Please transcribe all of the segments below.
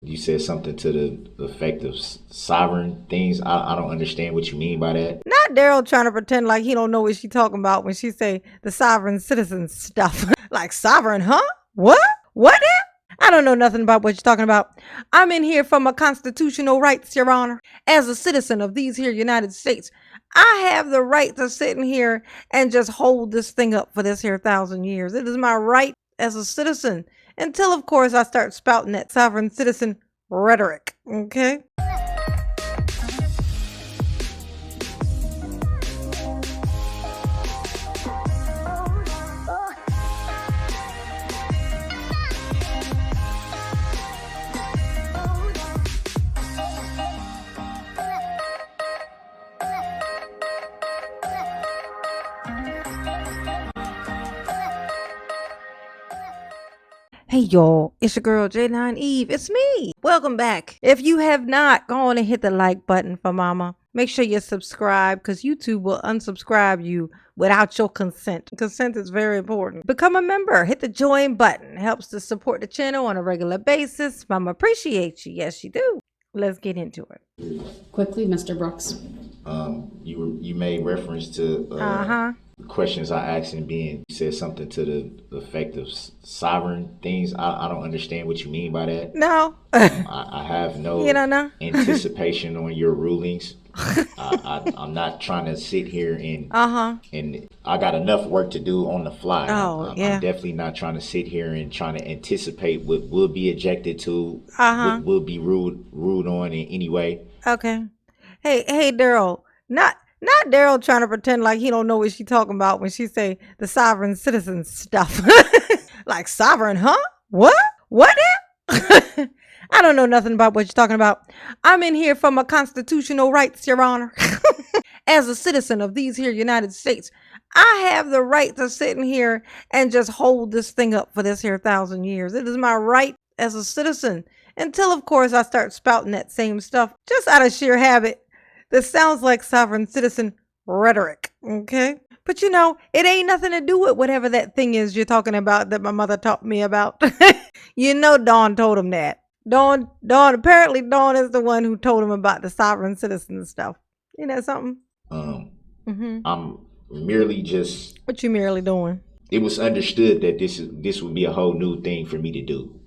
You said something to the effect of sovereign things. I don't understand what you mean by that. Not Daryl trying to pretend like he don't know what she talking about when she say the sovereign citizen stuff. Like sovereign, huh? What? What now? I don't know nothing about what you're talking about. I'm in here for my constitutional rights, Your Honor. As a citizen of these here United States, I have the right to sit in here and just hold this thing up for this here 1,000 years. It is my right as a citizen. Until, of course, I start spouting that sovereign citizen rhetoric. Okay? Hey y'all, it's your girl J9 Eve. It's me. Welcome back. If you have not, go on and hit the like button for mama. Make sure you subscribe because YouTube will unsubscribe you without your consent. Consent is very important. Become a member. Hit the join button. Helps to support the channel on a regular basis. Mama appreciates you. Yes, she do. Let's get into it. Quickly, Mr. Brooks. You made reference to questions I asked and being, you said something to the effect of sovereign things. I don't understand what you mean by that. No. I have no anticipation on your rulings. I'm not trying to sit here and I got enough work to do on the fly. I'm definitely not trying to sit here and trying to anticipate what will be objected to, what will be ruled on in any way. Okay. Hey, Daryl. Not Daryl trying to pretend like he don't know what she talking about when she say the sovereign citizen stuff. Like sovereign, huh? What? What now? I don't know nothing about what you're talking about. I'm in here for my constitutional rights, Your Honor. As a citizen of these here United States, I have the right to sit in here and just hold this thing up for this here 1,000 years. It is my right as a citizen. Until, of course, I start spouting that same stuff just out of sheer habit. This sounds like sovereign citizen rhetoric, okay? But you know, it ain't nothing to do with whatever that thing is you're talking about that my mother taught me about. You know Dawn told him that. Apparently Dawn is the one who told him about the sovereign citizen stuff. You know something? I'm merely just... What you merely doing? It was understood that this would be a whole new thing for me to do.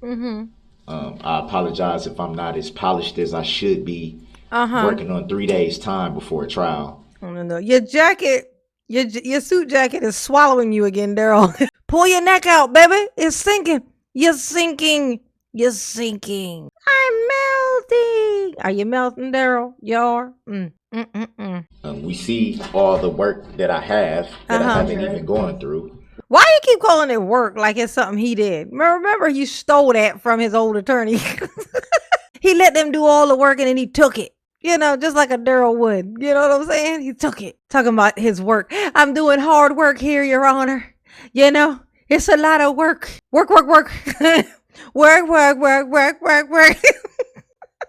I apologize if I'm not as polished as I should be. Working on 3 days time before a trial. No. Your jacket, your suit jacket is swallowing you again, Daryl. Pull your neck out, baby. It's sinking. You're sinking. You're sinking. I'm melting. Are you melting, Daryl? You are? We see all the work that I have that I haven't even gone through. Why you keep calling it work like it's something he did? Remember you stole that from his old attorney. He let them do all the work and then he took it. You know, just like a Daryl would. You know what I'm saying? He took it. Talking about his work. I'm doing hard work here, Your Honor. You know, it's a lot of work. Work. Work.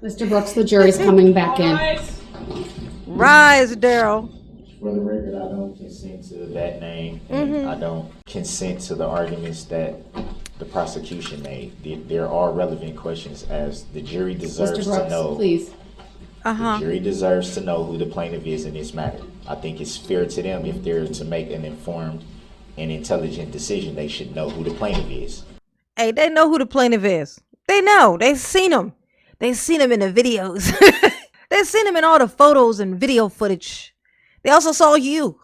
Mr. Brooks, the jury's coming back in. Rise, Daryl. For the record, I don't consent to that name. And I don't consent to the arguments that the prosecution made. There are relevant questions as the jury deserves Mr. Brooks, to know. Please. The jury deserves to know who the plaintiff is in this matter. I think it's fair to them if they're to make an informed and intelligent decision. They should know who the plaintiff is. Hey, they know who the plaintiff is. They know. They've seen him. They've seen him in the videos. They've seen him in all the photos and video footage. They also saw you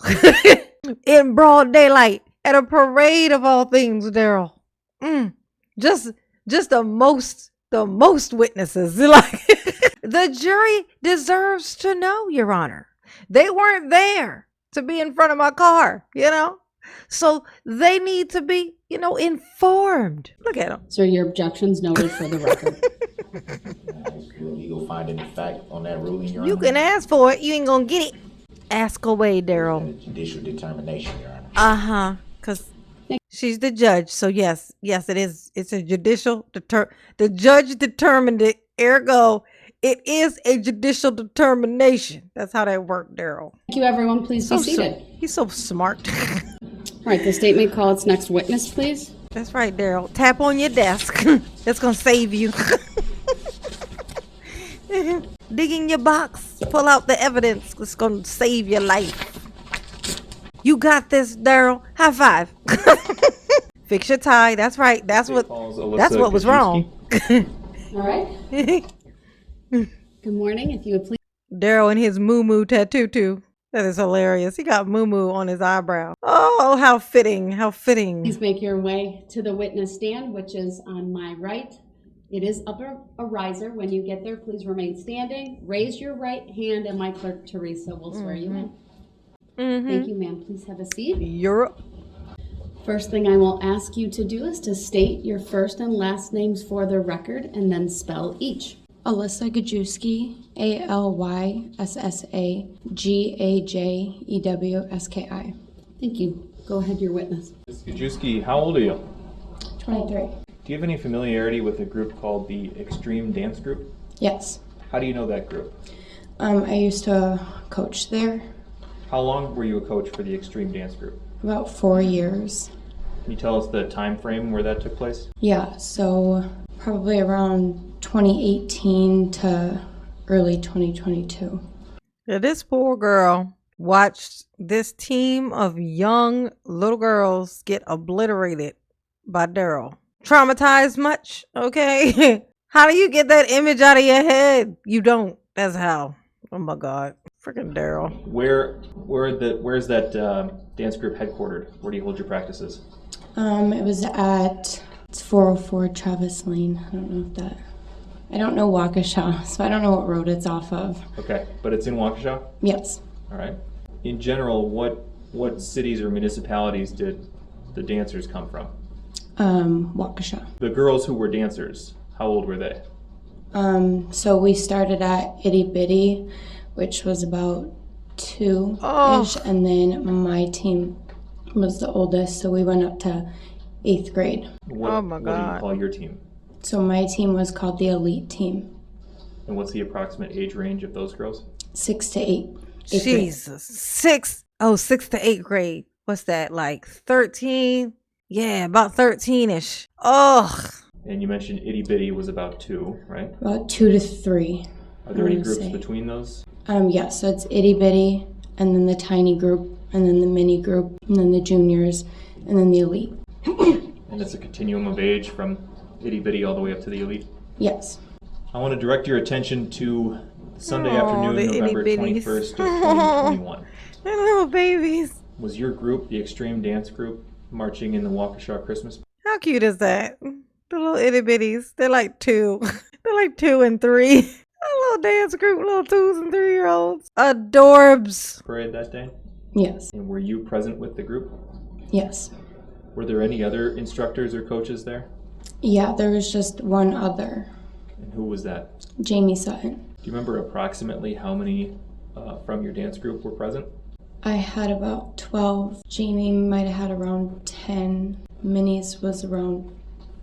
in broad daylight at a parade of all things, Daryl. Just the most witnesses. Like the jury deserves to know, Your Honor. They weren't there to be in front of my car, you know? So they need to be, informed. Look at them. Sir, your objection's noted for the record. Legal finding of fact on that ruling, Your You Honor? can ask for it. You ain't gonna get it. Ask away, Daryl. Judicial determination, Your Honor. Because she's the judge. So yes, it is. It's a judicial the judge determined it. Ergo, it is a judicial determination. That's how that worked, Daryl. Thank you, everyone. Please be seated. He's so smart. All right, the state may call its next witness, please. That's right, Daryl. Tap on your desk. That's gonna save you. Dig in your box. Pull out the evidence. It's going to save your life. You got this, Darrell. High five. Fix your tie. That's right. That's what was wrong. All right. Good morning. If you would please. Darrell and his moo-moo tattoo too. That is hilarious. He got moo-moo on his eyebrow. Oh, how fitting. How fitting. Please make your way to the witness stand, which is on my right. It is up a riser. When you get there, please remain standing. Raise your right hand, and my clerk, Teresa, will swear you in. Thank you, ma'am. Please have a seat. Europe. First thing I will ask you to do is to state your first and last names for the record, and then spell each. Alyssa Gajewski, ALYSSAGAJEWSKI. Thank you. Go ahead, your witness. Ms. Gajewski, how old are you? 23. Do you have any familiarity with a group called the Extreme Dance Group? Yes. How do you know that group? I used to coach there How long were you a coach for the Extreme Dance Group? about 4 years. Can you tell us the time frame where that took place? Yeah, so probably around 2018 to early 2022. Yeah, this poor girl watched this team of young little girls get obliterated by Darrell. Traumatized much? Okay. How do you get that image out of your head? You don't. That's how. Oh my God. Freaking Darrell. Where's that dance group headquartered? Where do you hold your practices? It was at 404 Travis Lane. I don't know Waukesha, so I don't know what road it's off of. Okay, but it's in Waukesha? Yes. All right. In general, what cities or municipalities did the dancers come from? Waukesha. The girls who were dancers, how old were they? So we started at Itty Bitty, which was about 2-ish, and then my team was the oldest, so we went up to 8th grade. Oh my God. What do you call your team? So my team was called the Elite Team. And what's the approximate age range of those girls? 6 to 8. Jesus. 6 to 8th grade. What's that, like 13? Yeah, about 13-ish. Ugh. And you mentioned Itty Bitty was about 2, right? About 2 to 3. Are there any groups between those? Yeah, so it's Itty Bitty, and then the tiny group, and then the mini group, and then the juniors, and then the elite. And it's a continuum of age from Itty Bitty all the way up to the elite? Yes. I want to direct your attention to Sunday afternoon, the November itty-bitties. 21st of 2021. They're little babies. Was your group, the Extreme Dance Group, marching in the Waukesha Christmas? How cute is that? The little itty bitties. They're like 2. They're like 2 and 3. A little dance group, little 2 and 3-year-olds. Adorbs. Parade that day? Yes. And were you present with the group? Yes. Were there any other instructors or coaches there? Yeah, there was just one other, And who was that? Jamie Sutton. Do you remember approximately how many from your dance group were present? I had about 12. Jamie might have had around 10. Minis was around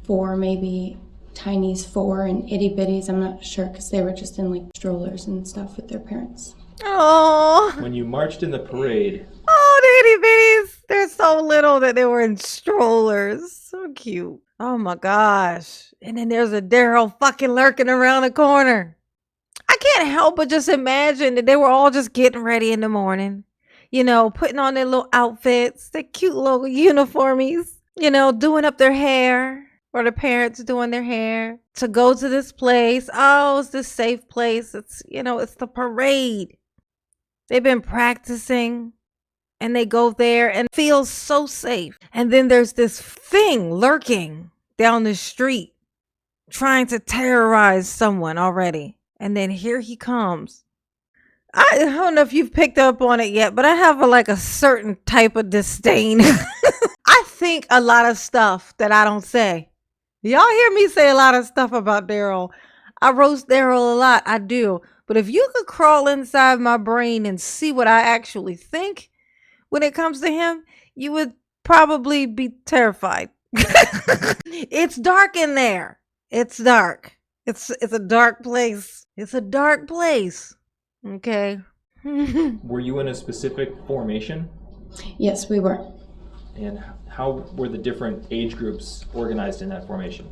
4, maybe. Tiny's 4, and Itty Bitties, I'm not sure, because they were just in like strollers and stuff with their parents. Oh, When you marched in the parade, the itty bitties. They're so little that they were in strollers. So cute. Oh my gosh. And then there's a Darrell fucking lurking around the corner. I can't help but just imagine that they were all just getting ready in the morning. You know, putting on their little outfits, their cute little uniformies, you know, doing up their hair. Or the parents doing their hair to go to this place. Oh, it's this safe place. It's, you know, it's the parade. They've been practicing and they go there and feel so safe. And then there's this thing lurking down the street trying to terrorize someone already. And then here he comes. I don't know if you've picked up on it yet, but I have a certain type of disdain. I think a lot of stuff that I don't say. Y'all hear me say a lot of stuff about Darrell. I roast Darrell a lot. I do. But if you could crawl inside my brain and see what I actually think when it comes to him, you would probably be terrified. It's dark in there. It's dark. It's a dark place. It's a dark place. Okay. were you in a specific formation? Yes, we were. And how were the different age groups organized in that formation?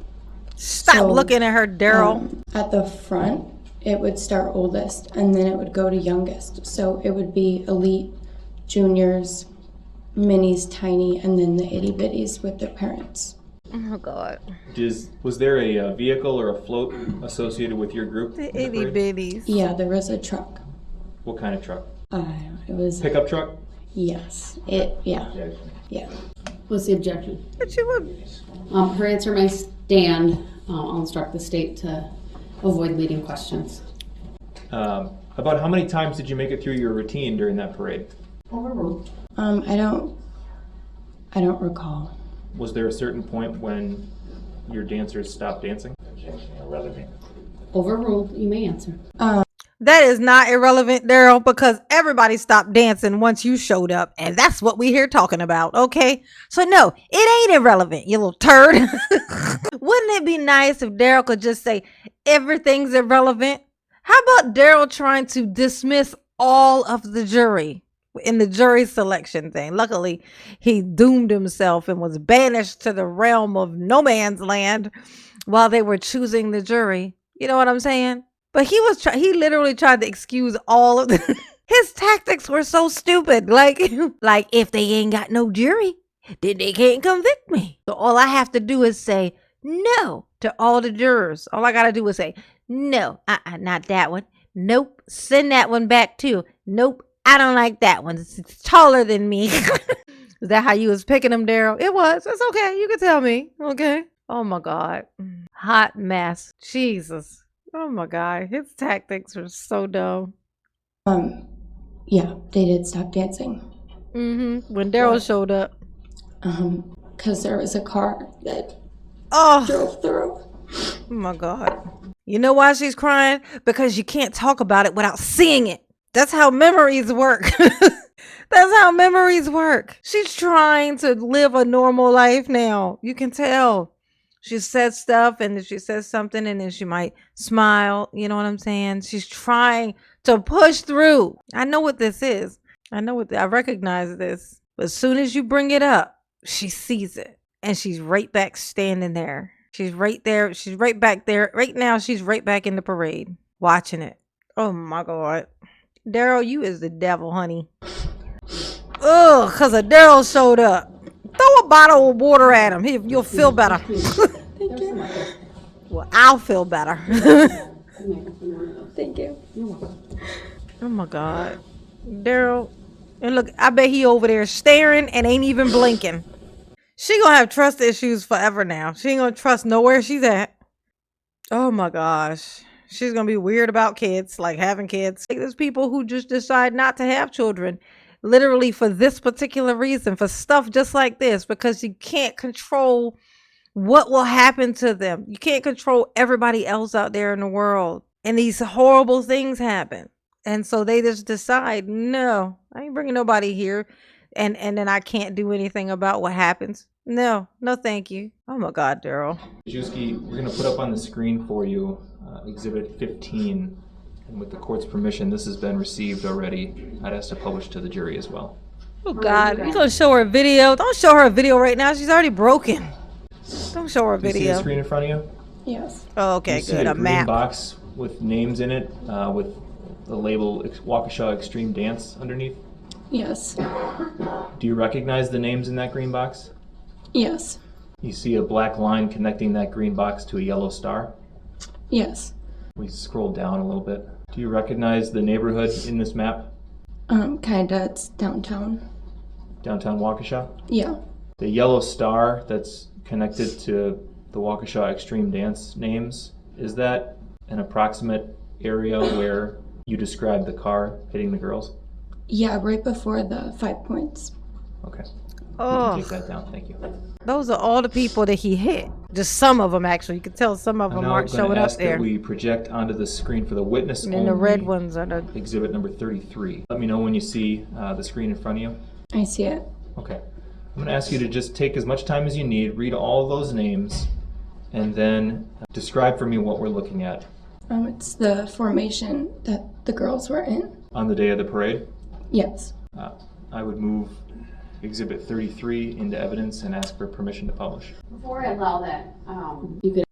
Stop looking at her, Darrell. At the front, it would start oldest and then it would go to youngest. So it would be elite, juniors, minis, tiny, and then the itty bitties with their parents. Oh God. Was there a vehicle or a float associated with your group? The itty bitties. Yeah, there was a truck. What kind of truck? It was Pickup truck? yes. Yeah. What's the objection? But you would. Her answer may stand. I'll instruct the state to avoid leading questions. About how many times did you make it through your routine during that parade? Overruled. I don't recall. Was there a certain point when your dancers stopped dancing? Objection irrelevant. Overruled. You may answer. That is not irrelevant, Darrell, because everybody stopped dancing once you showed up, and that's what we here talking about, okay? So no, it ain't irrelevant, you little turd. Wouldn't it be nice if Darrell could just say everything's irrelevant? How about Darrell trying to dismiss all of the jury in the jury selection thing? Luckily, he doomed himself and was banished to the realm of no man's land while they were choosing the jury. You know what I'm saying? But he literally tried to excuse all of his tactics were so stupid. Like if they ain't got no jury, then they can't convict me. So all I have to do is say no to all the jurors. All I got to do is say, no, not that one. Nope. Send that one back too. Nope. I don't like that one. It's taller than me. Is that how you was picking them, Darrell? It was. It's okay. You can tell me. Okay. Oh my God. Hot mess. Jesus. Oh my God, his tactics were so dumb. Yeah, they did stop dancing. When Darrell showed up. Because there was a car that drove through. Oh my God. You know why she's crying? Because you can't talk about it without seeing it. That's how memories work. That's how memories work. She's trying to live a normal life now. You can tell. She says stuff and then she says something and then she might smile. You know what I'm saying? She's trying to push through. I know what this is. I recognize this. But as soon as you bring it up, she sees it. And she's right back standing there. She's right there. She's right back there. Right now, she's right back in the parade. Watching it. Oh my God. Darrell, you is the devil, honey. Ugh, because a Darrell showed up. Throw a bottle of water at him. You'll feel better. Thank you. Well, I'll feel better. Thank you. Oh my God. Darrell. And look, I bet he over there staring and ain't even blinking. She gonna have trust issues forever now. She ain't gonna trust nowhere she's at. Oh my gosh. She's gonna be weird about kids, like having kids. Like, there's people who just decide not to have children. Literally for this particular reason, for stuff just like this, because you can't control what will happen to them. You can't control everybody else out there in the world. And these horrible things happen. And so they just decide, no, I ain't bringing nobody here. And then I can't do anything about what happens. No, thank you. Oh my God, Darrell. Juski, we're going to put up on the screen for you Exhibit 15. And with the court's permission, this has been received already. I'd ask to publish to the jury as well. Oh God, you gonna show her a video? Don't show her a video right now. She's already broken. Don't show her a Do you see the video. screen in front of you? Yes. Oh, okay, You see good. a A green map. box with names in it, with the label Waukesha Extreme Dance underneath. Yes. Do you recognize the names in that green box? Yes. You see a black line connecting that green box to a yellow star? Yes. We scroll down a little bit. Do you recognize the neighborhood in this map? Kinda. It's downtown. Downtown Waukesha? Yeah. The yellow star that's connected to the Waukesha Extreme Dance names, is that an approximate area where you described the car hitting the girls? Yeah, right before the 5 points. Okay. Oh, Take that down, thank you. those are all the people that he hit. Just some of them, actually. You can tell some of I'm them now aren't going showing to up ask there. that we project onto the screen for the witness And only then the red ones are the. exhibit number 33. Let me know when you see the screen in front of you. I see it. Okay. I'm going to ask you to just take as much time as you need, read all those names, and then describe for me what we're looking at. It's the formation that the girls were in. On the day of the parade, Yes. I would move Exhibit 33 into evidence and ask for permission to publish. Before I allow that, you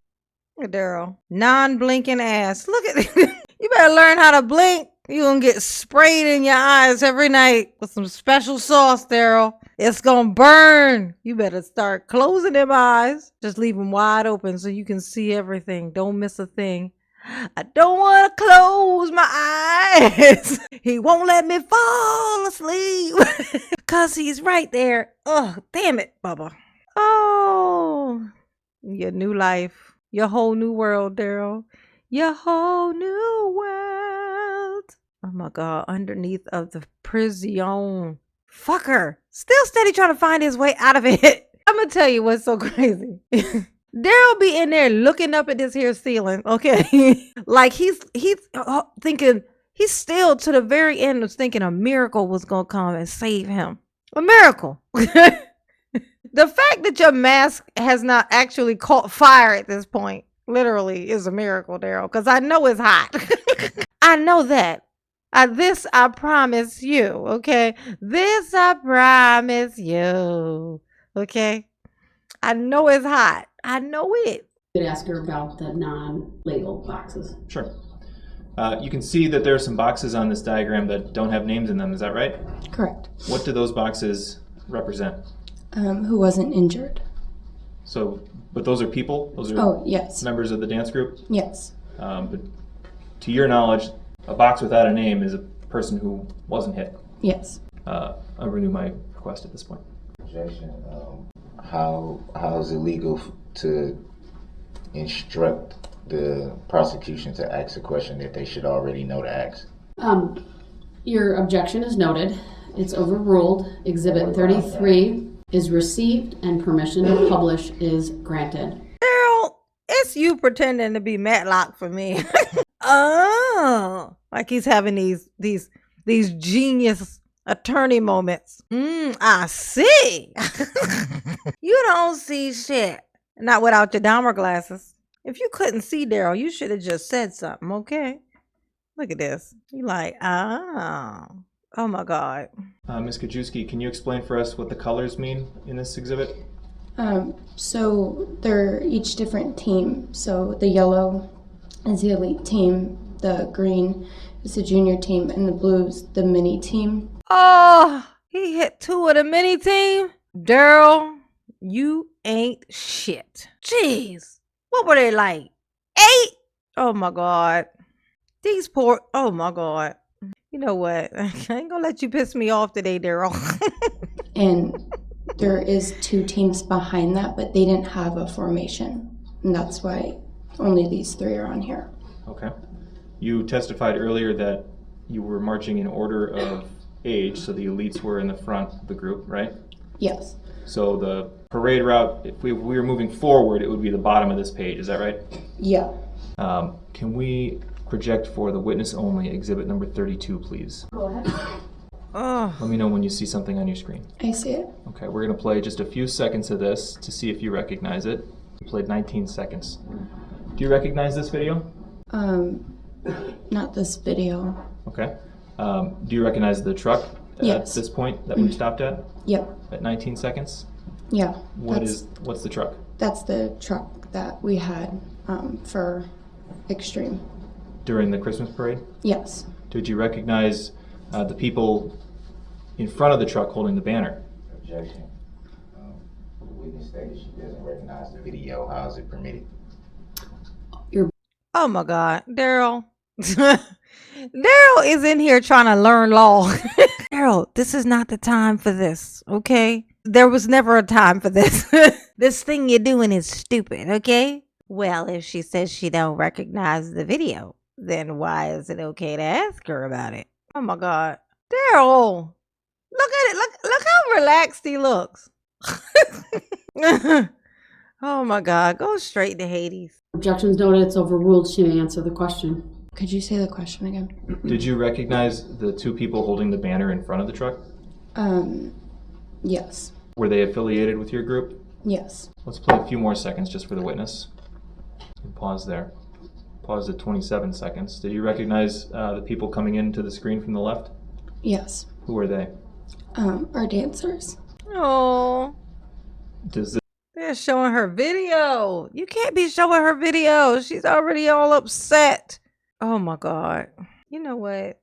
could Darrell, non-blinking ass. Look at You better learn how to blink. You gonna get sprayed in your eyes every night with some special sauce, Daryl. It's gonna burn. You better start closing them eyes. Just leave them wide open so you can see everything. Don't miss a thing. I don't want to close my eyes. He won't let me fall asleep. Cause he's right there. Oh, damn it, Bubba. Oh, your new life. Your whole new world, Daryl. Your whole new world. Oh my God, underneath of the prison. Fucker. Still steady trying to find his way out of it. I'm gonna tell you what's so crazy. Daryl be in there looking up at this here ceiling, okay? Like he's thinking, he's still to the very end was thinking a miracle was gonna come and save him. A miracle. The fact that your mask has not actually caught fire at this point literally is a miracle, Daryl, because I know it's hot. I know that. This I promise you, okay? This I promise you, okay? I know it's hot. I know it. You could ask her about the non-labeled boxes. Sure. You can see that there are some boxes on this diagram that don't have names in them. Is that right? Correct. What do those boxes represent? Who wasn't injured? So, but those are people? Those are yes. members of the dance group? Yes. But to your knowledge, a box without a name is a person who wasn't hit. Yes. I'll renew my request at this point. Objection. How is it legal to instruct the prosecution to ask a question that they should already know to ask? Your objection is noted. It's overruled. Exhibit 33 is received and permission to publish is granted. Daryl, it's you pretending to be Matlock for me. Oh, like he's having these genius attorney moments. I see. You don't see shit. Not without your Dahmer glasses. If you couldn't see Daryl, you should have just said something, okay? Look at this. You like, oh my God. Ms. Kajewski, can you explain for us what the colors mean in this exhibit? So they're each different team. So the yellow is the elite team, the green is the junior team, and the blue is the mini team. Oh, he hit 2 of the mini team? Daryl, you ain't shit. Jeez. What were they like? 8? Oh my God. These poor, oh my God. You know what? I ain't gonna let you piss me off today, Daryl. And there is 2 teams behind that, but they didn't have a formation. And that's why only these 3 are on here. Okay. You testified earlier that you were marching in order of age, so the elites were in the front of the group, right? Yes. So the parade route, if we were moving forward, it would be the bottom of this page, is that right? Yeah. Can we project for the witness only exhibit number 32, please? Go ahead. Oh. Let me know when you see something on your screen. I see it. Okay, we're going to play just a few seconds of this to see if you recognize it. We played 19 seconds. Do you recognize this video? Not this video. Okay. Do you recognize the truck at this point that we've stopped at? Yep. At 19 seconds? Yeah. What's the truck? That's the truck that we had for Extreme. During the Christmas parade? Yes. Did you recognize the people in front of the truck holding the banner? Objection. The witness stated she doesn't recognize the video. How is it permitted? Oh my God, Daryl. Daryl is in here trying to learn law. Daryl, this is not the time for this, okay? There was never a time for this. This thing you're doing is stupid, okay? Well, if she says she don't recognize the video, then why is it okay to ask her about it? Oh my God. Daryl, look at it. Look how relaxed he looks. Oh my God, go straight to Hades. Objections noted. It's overruled. She may answer the question. Could you say the question again? Did you recognize the 2 people holding the banner in front of the truck? Yes. Were they affiliated with your group? Yes. Let's play a few more seconds just for the witness. Pause there. Pause at 27 seconds. Did you recognize the people coming into the screen from the left? Yes. Who are they? Our dancers. Oh, they're showing her video. You can't be showing her video. She's already all upset. Oh my God. You know what?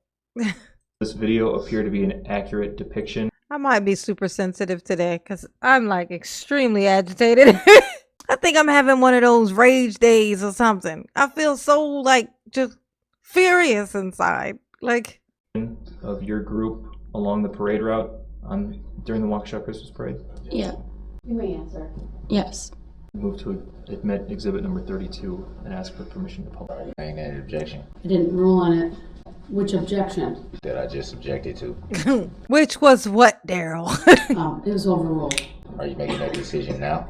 This video appear to be an accurate depiction. I might be super sensitive today because I'm like extremely agitated. I think I'm having one of those rage days or something. I feel so like just furious inside. Like Of your group along the parade route during the Waukesha Christmas Parade. Yeah. You may answer. Yes. Move to admit exhibit number 32 and ask for permission to publish. Ain't that an objection I didn't rule on it. Which objection? that I just objected to? which was what, Daryl? It was overruled. Are you making that decision now?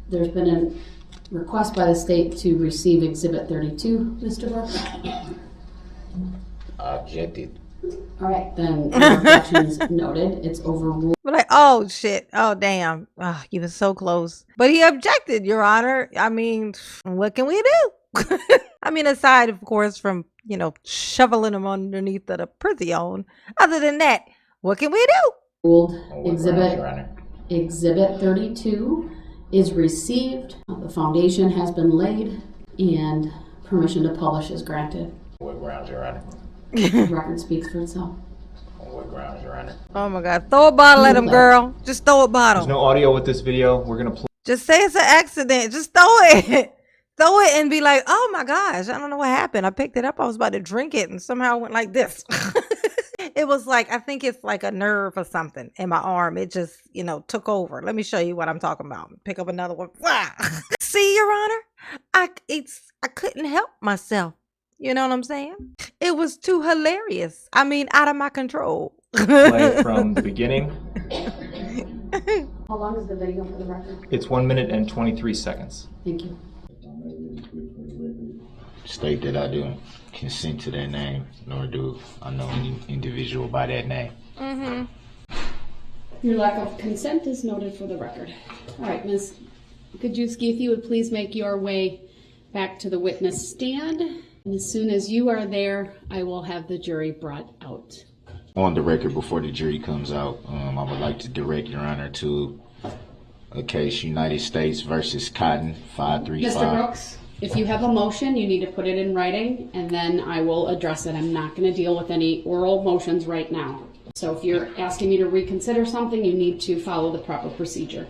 There's been a request by the state to receive Exhibit 32, Mr. Brooks. I objected. All right, then your objection is noted. It's overruled. But like, oh shit, oh damn, oh, you were so close. But he objected, Your Honor. I mean, what can we do? I mean, aside, of course, from shoveling him underneath of the prison. Other than that, what can we do? Ruled. On what grounds, Your Honor? Exhibit 32 is received. The foundation has been laid, and permission to publish is granted. On what grounds, Your Honor? The record speaks for itself. On what grounds, Your Honor? Oh my God, throw a bottle at him, girl. Just throw a bottle. There's no audio with this video. We're gonna play. Just say it's an accident. Just throw it. Throw it and be like, oh my gosh, I don't know what happened. I picked it up. I was about to drink it and somehow went like this. It was like, I think it's like a nerve or something in my arm. It just, took over. Let me show you what I'm talking about. Pick up another one. See, Your Honor, I couldn't help myself. You know what I'm saying? It was too hilarious. I mean, out of my control. Play from the beginning. How long is the video for the record? It's 1 minute and 23 seconds. Thank you. State that I do consent to that name, nor do I know any individual by that name. Mm-hmm. Your lack of consent is noted for the record. All right, Ms. Kajewski, if you would please make your way back to the witness stand. And as soon as you are there, I will have the jury brought out. On the record, before the jury comes out, I would like to direct Your Honor to a case, United States versus Cotton, 535. Mr. Brooks, if you have a motion, you need to put it in writing, and then I will address it. I'm not going to deal with any oral motions right now. So if you're asking me to reconsider something, you need to follow the proper procedure.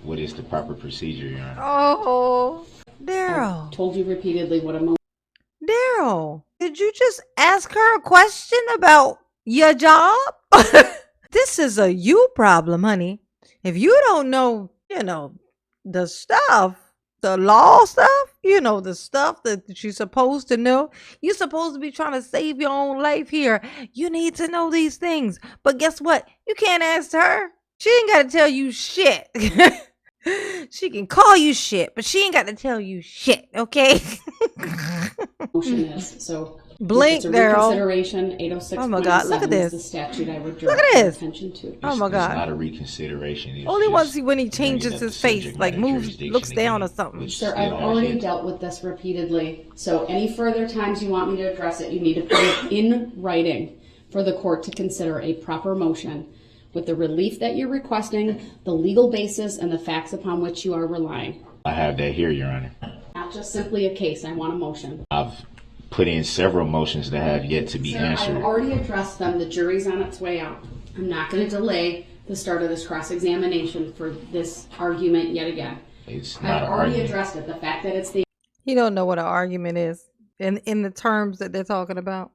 What is the proper procedure, Your Honor? Oh, Daryl. I told you repeatedly what a motion. Daryl, did you just ask her a question about your job? This is a you problem, honey. If you don't know, the stuff, the law stuff, the stuff that you're supposed to know, you're supposed to be trying to save your own life here. You need to know these things. But guess what? You can't ask her. She ain't got to tell you shit. She can call you shit, but she ain't got to tell you shit, okay? Motion is. So blink, Daryl. Reconsideration 806. Oh my God, look at this. Is the statute I would draw Look at this. attention to. Oh my God. It's not a reconsideration. It's Only just once when he bringing changes up his the face, subject like matter moves, jurisdiction looks down or again, something. which Sir, still I've has already yet- dealt with this repeatedly. So any further times you want me to address it, you need to put it in writing for the court to consider a proper motion with the relief that you're requesting, the legal basis, and the facts upon which you are relying. I have that here, Your Honor. Not just simply a case. I want a motion. I've put in several motions that have yet to be Sir, answered. I've already addressed them. The jury's on its way out. I'm not going to delay the start of this cross-examination for this argument yet again. It's not I've an already argument. addressed it. The fact that it's the He don't know what an argument is in the terms that they're talking about.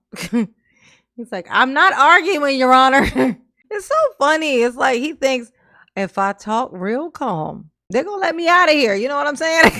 He's like, I'm not arguing, Your Honor. It's so funny. It's like he thinks if I talk real calm, they're gonna let me out of here. You know what I'm saying?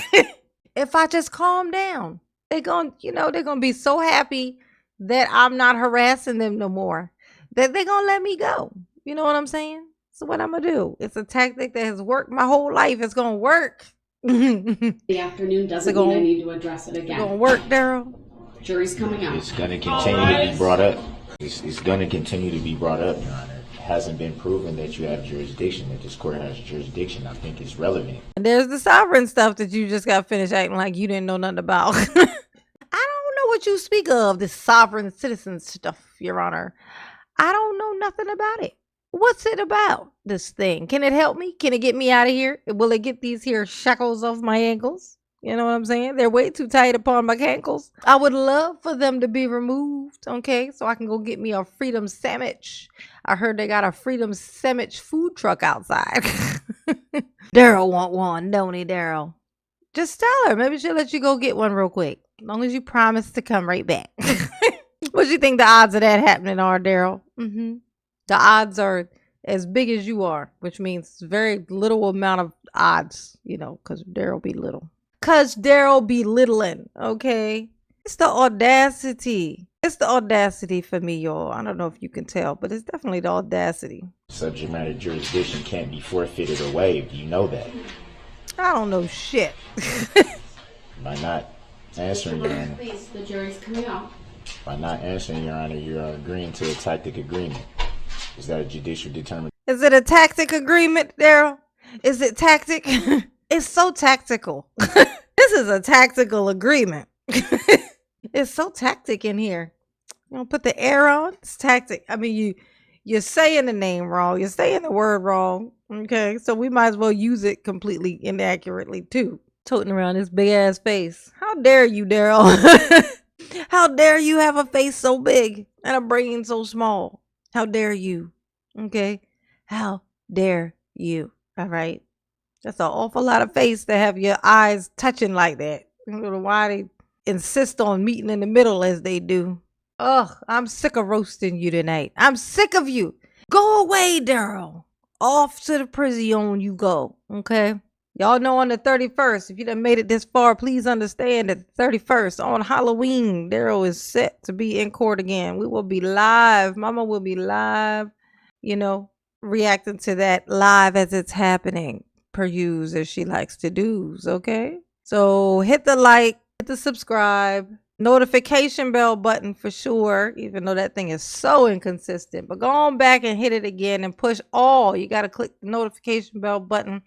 If I just calm down, they're gonna be so happy that I'm not harassing them no more, that they're gonna let me go. You know what I'm saying? So what I'm gonna do? It's a tactic that has worked my whole life. It's gonna work. the afternoon doesn't mean I need to address it again. Gonna work, Daryl. Jury's coming out. It's going to continue to be brought up. It's going to continue to be brought up, Your Honor. It hasn't been proven that you have jurisdiction, that this court has jurisdiction. I think it's relevant. And there's the sovereign stuff that you just got finished acting like you didn't know nothing about. I don't know what you speak of, this sovereign citizen stuff, Your Honor. I don't know nothing about it. What's it about, this thing? Can it help me? Can it get me out of here? Will it get these here shackles off my ankles? You know what I'm saying? They're way too tight upon my cankles. I would love for them to be removed, okay? So I can go get me a freedom sandwich. I heard they got a freedom sandwich food truck outside. Darrell want one, don't he, Darrell? Just tell her. Maybe she'll let you go get one real quick. As long as you promise to come right back. What do you think the odds of that happening are, Darrell? The odds are as big as you are, which means very little amount of odds, you know, because Darrell be little. Because Darrell be littling, okay? It's the audacity. It's the audacity for me, y'all. I don't know if you can tell, but it's definitely the audacity. Subject matter jurisdiction can't be forfeited or waived. You know that. I don't know shit. By not answering, Your Honor. Please, the jury's coming out. By not answering, Your Honor, you're agreeing to a tactic agreement. Is that a judicial determination? Is it a tactic agreement, Darrell? Is it tactic? It's so tactical. This is a tactical agreement. It's so tactic in here. You don't put the air on. It's tactic. I mean, you're saying the name wrong. You're saying the word wrong. Okay, so we might as well use it completely inaccurately too. Toting around this big ass face. How dare you, Darrell? How dare you have a face so big and a brain so small? How dare you? Okay, how dare you? All right, that's an awful lot of face to have your eyes touching like that. I don't know why they insist on meeting in the middle as they do. Ugh, I'm sick of roasting you tonight. I'm sick of you. Go away, Darrell. Off to the prison you go, okay? Y'all know on the 31st, if you done made it this far, please understand that the 31st, on Halloween, Darrell is set to be in court again. We will be live. Mama will be live, you know, reacting to that live as it's happening, per use as she likes to do, okay? So hit the like, hit the subscribe, notification bell button for sure, even though that thing is so inconsistent. But go on back and hit it again and push all. You got to click the notification bell button.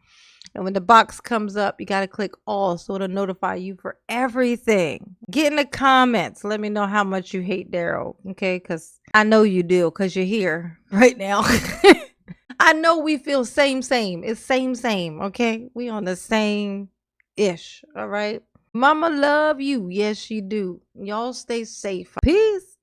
And when the box comes up, you got to click all so it'll notify you for everything. Get in the comments. Let me know how much you hate Darrell, okay? Because I know you do because you're here right now. I know we feel same. It's same, okay? We on the same-ish, all right? Mama love you. Yes, she do. Y'all stay safe. Peace.